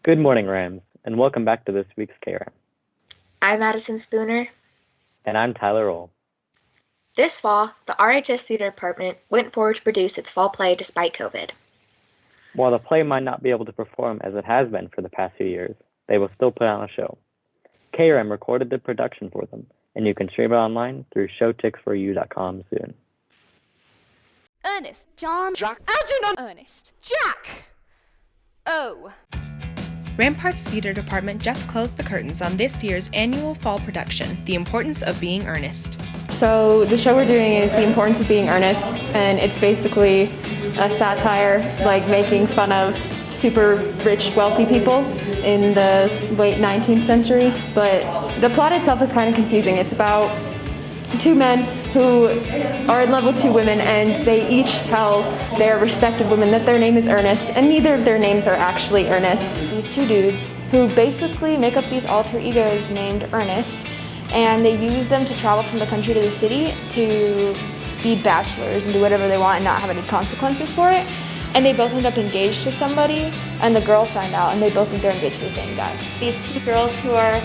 Good morning, Rams, and welcome back to this week's KRAM. I'm Madison Spooner. And I'm Tyler Roll. This fall, the RHS Theater Department went forward to produce its fall play despite COVID. While the play might not be able to perform as it has been for the past few years, they will still put on a show. KRAM recorded the production for them, and you can stream it online through showticksforyou.com soon. Ernest, John, Jack, Algernon, Ernest, Jack! Oh. Rampart's theater department just closed the curtains on this year's annual fall production, The Importance of Being Earnest. So the show we're doing is The Importance of Being Earnest, and it's basically a satire, like making fun of super rich, wealthy people in the late 19th century. But the plot itself is kind of confusing. It's about two men who are in love with two women, and they each tell their respective women that their name is Ernest, and neither of their names are actually Ernest. These two dudes who basically make up these alter egos named Ernest, and they use them to travel from the country to the city to be bachelors and do whatever they want and not have any consequences for it. And they both end up engaged to somebody, and the girls find out, and they both think they're engaged to the same guy. These two girls who are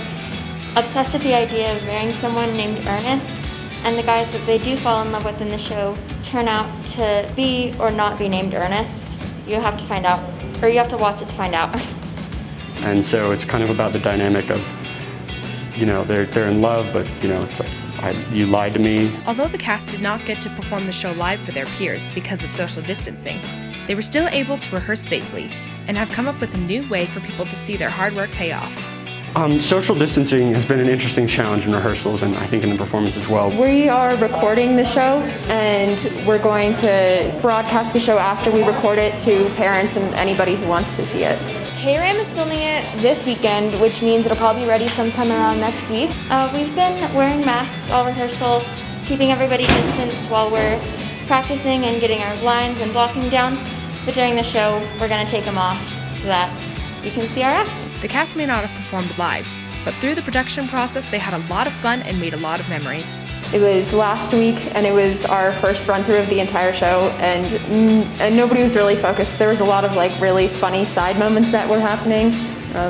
obsessed with the idea of marrying someone named Ernest, and the guys that they do fall in love with in the show turn out to be or not be named Ernest. You have to find out, or you have to watch it to find out. And so it's kind of about the dynamic of, they're in love, but, it's like, you lied to me. Although the cast did not get to perform the show live for their peers because of social distancing, they were still able to rehearse safely and have come up with a new way for people to see their hard work pay off. Social distancing has been an interesting challenge in rehearsals and I think in the performance as well. We are recording the show, and we're going to broadcast the show after we record it to parents and anybody who wants to see it. KRAM is filming it this weekend, which means it'll probably be ready sometime around next week. We've been wearing masks all rehearsal, keeping everybody distanced while we're practicing and getting our lines and blocking down. But during the show, we're going to take them off so that you can see our acting. The cast may not have performed live, but through the production process, they had a lot of fun and made a lot of memories. It was last week, and it was our first run through of the entire show, and nobody was really focused. There was a lot of really funny side moments that were happening. That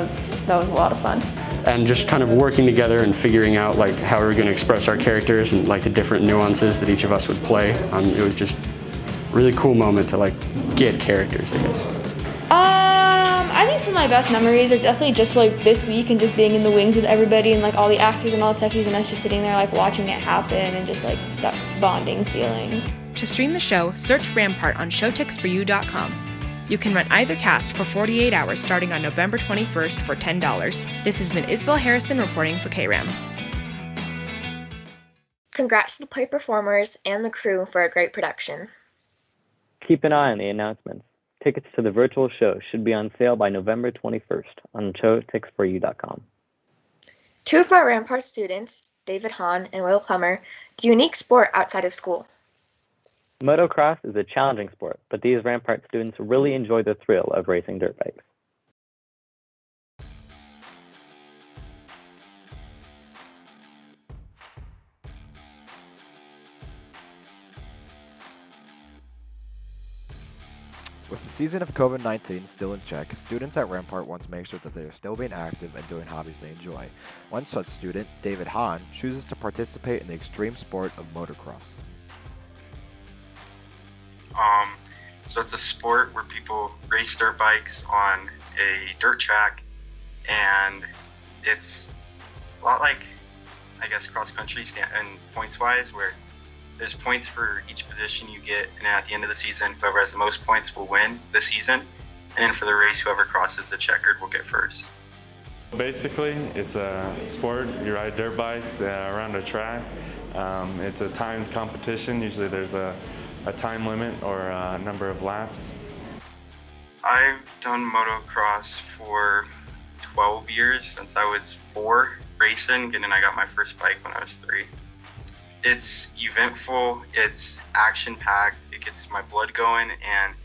was a lot of fun. And just kind of working together and figuring out how we were going to express our characters and the different nuances that each of us would play. It was just a really cool moment to get characters, I guess. I think some of my best memories are definitely just this week and just being in the wings with everybody and all the actors and all the techies and us just sitting there watching it happen and just that bonding feeling. To stream the show, search Rampart on showticksforyou.com. You can rent either cast for 48 hours starting on November 21st for $10. This has been Isabel Harrison reporting for KRAM. Congrats to the play performers and the crew for a great production. Keep an eye on the announcements. Tickets to the virtual show should be on sale by November 21st on showticksforyou.com. Two of our Rampart students, David Hahn and Will Plummer, do a unique sport outside of school. Motocross is a challenging sport, but these Rampart students really enjoy the thrill of racing dirt bikes. With the season of COVID-19 still in check, students at Rampart want to make sure that they are still being active and doing hobbies they enjoy. One such student, David Hahn, chooses to participate in the extreme sport of motocross. So it's a sport where people race dirt bikes on a dirt track, and it's a lot like, cross-country and points-wise, where there's points for each position you get, and at the end of the season, whoever has the most points will win the season, and then for the race, whoever crosses the checkered will get first. Basically, it's a sport. You ride dirt bikes around a track. It's a timed competition. Usually there's a time limit or a number of laps. I've done motocross for 12 years, since I was 4 racing, and then I got my first bike when I was 3. It's eventful, it's action-packed, it gets my blood going, and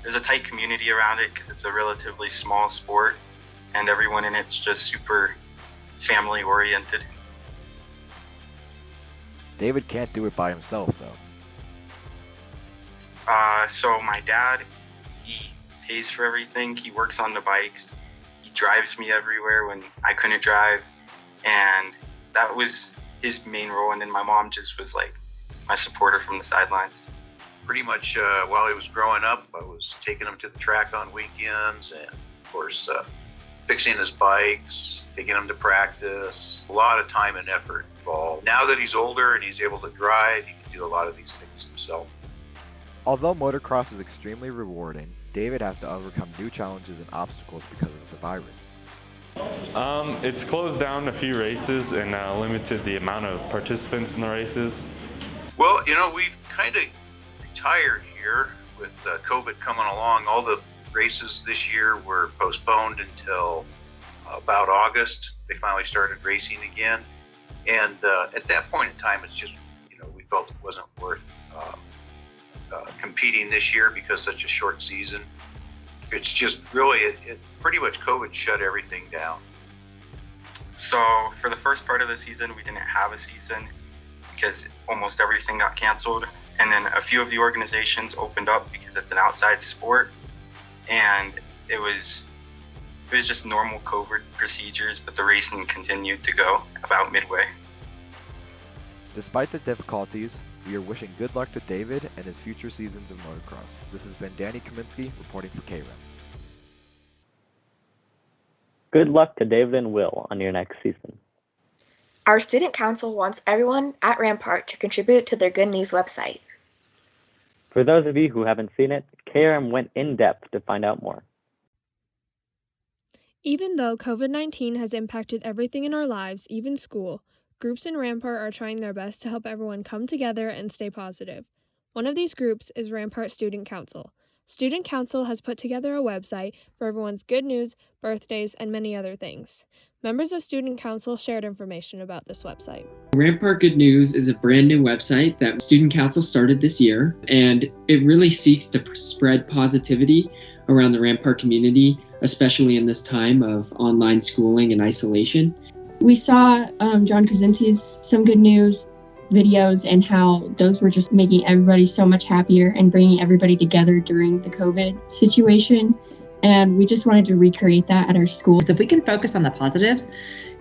there's a tight community around it because it's a relatively small sport, and everyone in it's just super family-oriented. David can't do it by himself, though. So my dad, he pays for everything. He works on the bikes. He He drives me everywhere when I couldn't drive, and that was his main role. And then my mom just was like my supporter from the sidelines. Pretty much while he was growing up, I was taking him to the track on weekends, and of course fixing his bikes, taking him to practice. A lot of time and effort involved. Now that he's older and he's able to drive, he can do a lot of these things himself. Although motocross is extremely rewarding, David has to overcome new challenges and obstacles because of the virus. It's closed down a few races and limited the amount of participants in the races. Well, we've kind of retired here with COVID coming along. All the races this year were postponed until about August. They finally started racing again. And at that point in time, it's just, we felt it wasn't worth competing this year because such a short season. It's just really, it pretty much COVID shut everything down. So for the first part of the season, we didn't have a season because almost everything got canceled. And then a few of the organizations opened up because it's an outside sport. And it was just normal COVID procedures, but the racing continued to go about midway. Despite the difficulties, we are wishing good luck to David and his future seasons of motocross. This has been Danny Kaminsky reporting for Kram. Good luck to David and Will on your next season. Our student council wants everyone at Rampart to contribute to their Good News website. For those of you who haven't seen it, KRM went in depth to find out more. Even though COVID-19 has impacted everything in our lives, even school, groups in Rampart are trying their best to help everyone come together and stay positive. One of these groups is Rampart Student Council. Student Council has put together a website for everyone's good news, birthdays, and many other things. Members of Student Council shared information about this website. Rampart Good News is a brand new website that Student Council started this year, and it really seeks to spread positivity around the Rampart community, especially in this time of online schooling and isolation. We saw John Krasinski's Some Good News videos and how those were just making everybody so much happier and bringing everybody together during the COVID situation. And we just wanted to recreate that at our school. If we can focus on the positives,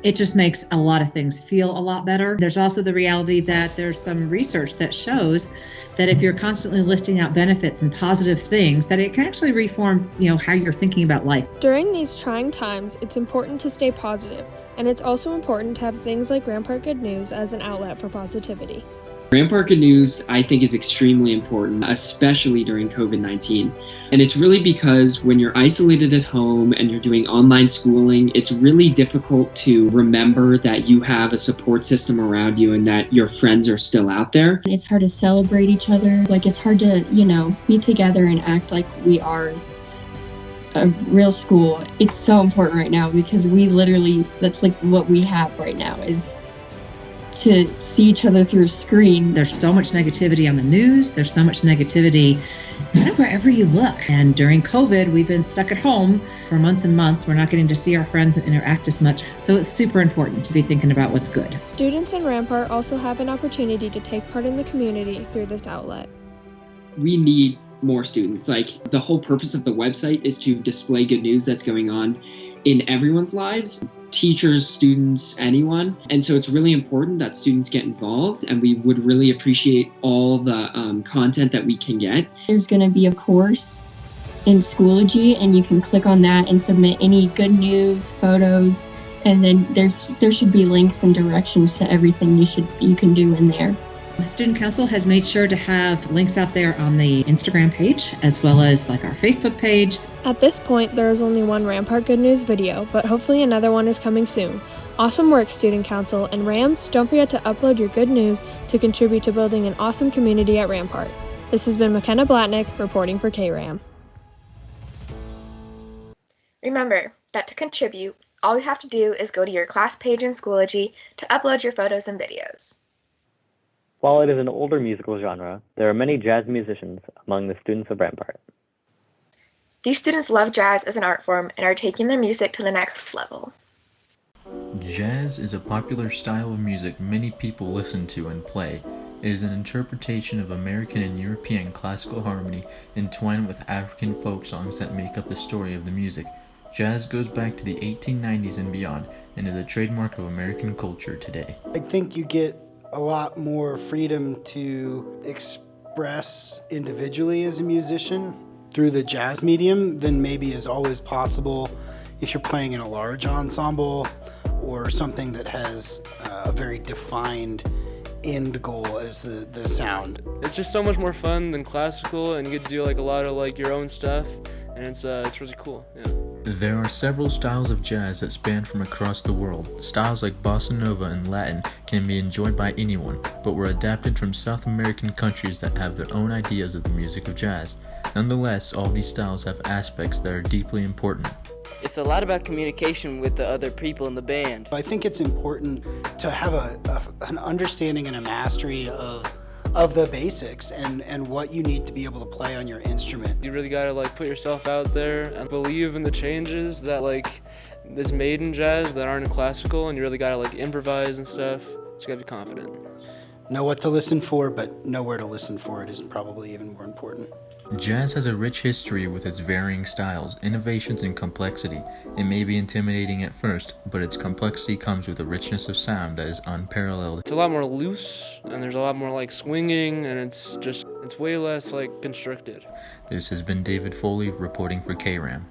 it just makes a lot of things feel a lot better. There's also the reality that there's some research that shows that if you're constantly listing out benefits and positive things, that it can actually reform, how you're thinking about life. During these trying times, it's important to stay positive, and it's also important to have things like Rampart Good News as an outlet for positivity. Rampart Good News, I think, is extremely important, especially during COVID-19. And it's really because when you're isolated at home and you're doing online schooling, it's really difficult to remember that you have a support system around you and that your friends are still out there. It's hard to celebrate each other. It's hard to, be together and act like we are a real school. It's so important right now because that's what we have right now is to see each other through a screen. There's so much negativity on the news. There's so much negativity kind of wherever you look. And during COVID, we've been stuck at home for months and months. We're not getting to see our friends and interact as much. So it's super important to be thinking about what's good. Students in Rampart also have an opportunity to take part in the community through this outlet. We need more students. The whole purpose of the website is to display good news that's going on in everyone's lives. Teachers, students, anyone. And so it's really important that students get involved, and we would really appreciate all the content that we can get. There's going to be a course in Schoology, and you can click on that and submit any good news, photos, and then there should be links and directions to everything you can do in there. The Student Council has made sure to have links out there on the Instagram page as well as our Facebook page. At this point, there is only one Rampart Good News video, but hopefully another one is coming soon. Awesome work, Student Council, and Rams, don't forget to upload your good news to contribute to building an awesome community at Rampart. This has been McKenna Blatnick reporting for KRAM. Remember that to contribute, all you have to do is go to your class page in Schoology to upload your photos and videos. While it is an older musical genre, there are many jazz musicians among the students of Rampart. These students love jazz as an art form and are taking their music to the next level. Jazz is a popular style of music many people listen to and play. It is an interpretation of American and European classical harmony entwined with African folk songs that make up the story of the music. Jazz goes back to the 1890s and beyond and is a trademark of American culture today. I think you get a lot more freedom to express individually as a musician through the jazz medium than maybe is always possible if you're playing in a large ensemble or something that has a very defined end goal as the sound. It's just so much more fun than classical, and you get to do like a lot of like your own stuff, and it's really cool. Yeah. There are several styles of jazz that span from across the world. Styles like bossa nova and Latin can be enjoyed by anyone, but were adapted from South American countries that have their own ideas of the music of jazz. Nonetheless, all these styles have aspects that are deeply important. It's a lot about communication with the other people in the band. I think it's important to have an understanding and a mastery of the basics and what you need to be able to play on your instrument. You really gotta like put yourself out there and believe in the changes that like is made in jazz that aren't in classical, and you really gotta like improvise and stuff. So you gotta be confident. Know what to listen for, but know where to listen for it is probably even more important. Jazz has a rich history with its varying styles, innovations, and complexity. It may be intimidating at first, but its complexity comes with a richness of sound that is unparalleled. It's a lot more loose, and there's a lot more like swinging, and it's way less like constricted. This has been David Foley reporting for Kram.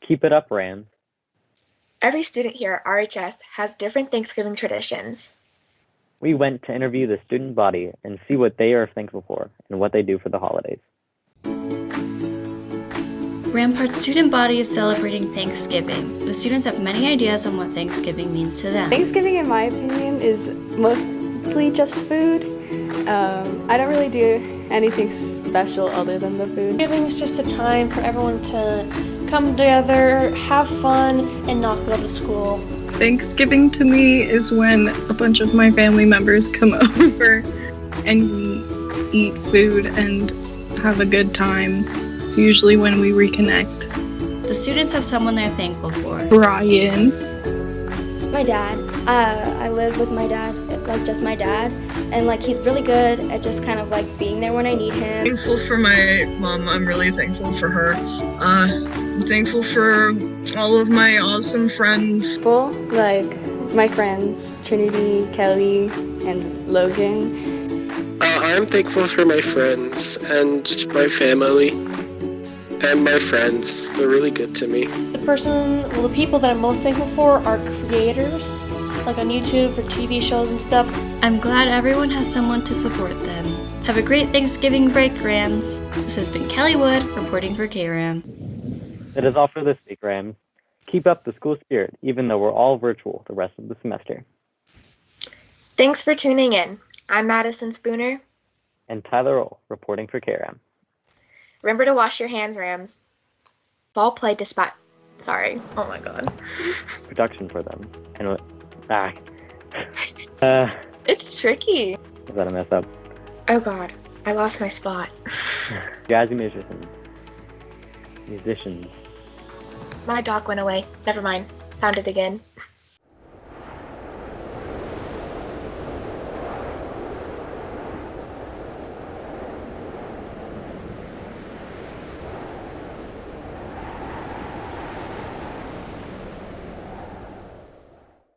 Keep it up, Rams. Every student here at RHS has different Thanksgiving traditions. We went to interview the student body and see what they are thankful for and what they do for the holidays. Rampart's student body is celebrating Thanksgiving. The students have many ideas on what Thanksgiving means to them. Thanksgiving, in my opinion, is mostly just food. I don't really do anything special other than the food. Thanksgiving is just a time for everyone to come together, have fun, and not go to school. Thanksgiving to me is when a bunch of my family members come over and we eat food and have a good time. It's usually when we reconnect. The students have someone they're thankful for. Brian. My dad. I live with my dad, like just my dad, and like he's really good at just kind of like being there when I need him. Thankful for my mom. I'm really thankful for her. I'm thankful for all of my awesome friends. Like my friends, Trinity, Kelly, and Logan. I'm thankful for my friends and my family and my friends. They're really good to me. The people that I'm most thankful for are creators, like on YouTube for TV shows and stuff. I'm glad everyone has someone to support them. Have a great Thanksgiving break, Rams. This has been Kelly Wood reporting for KRAM. That is all for this week, Rams. Keep up the school spirit, even though we're all virtual the rest of the semester. Thanks for tuning in. I'm Madison Spooner. And Tyler Ohl, reporting for KRAM. Remember to wash your hands, Rams. Ball play Sorry. Oh my god. Production for them. And It's tricky. Is that a mess up? Oh god. I lost my spot. Jazzy musicians. My dog went away. Never mind. Found it again.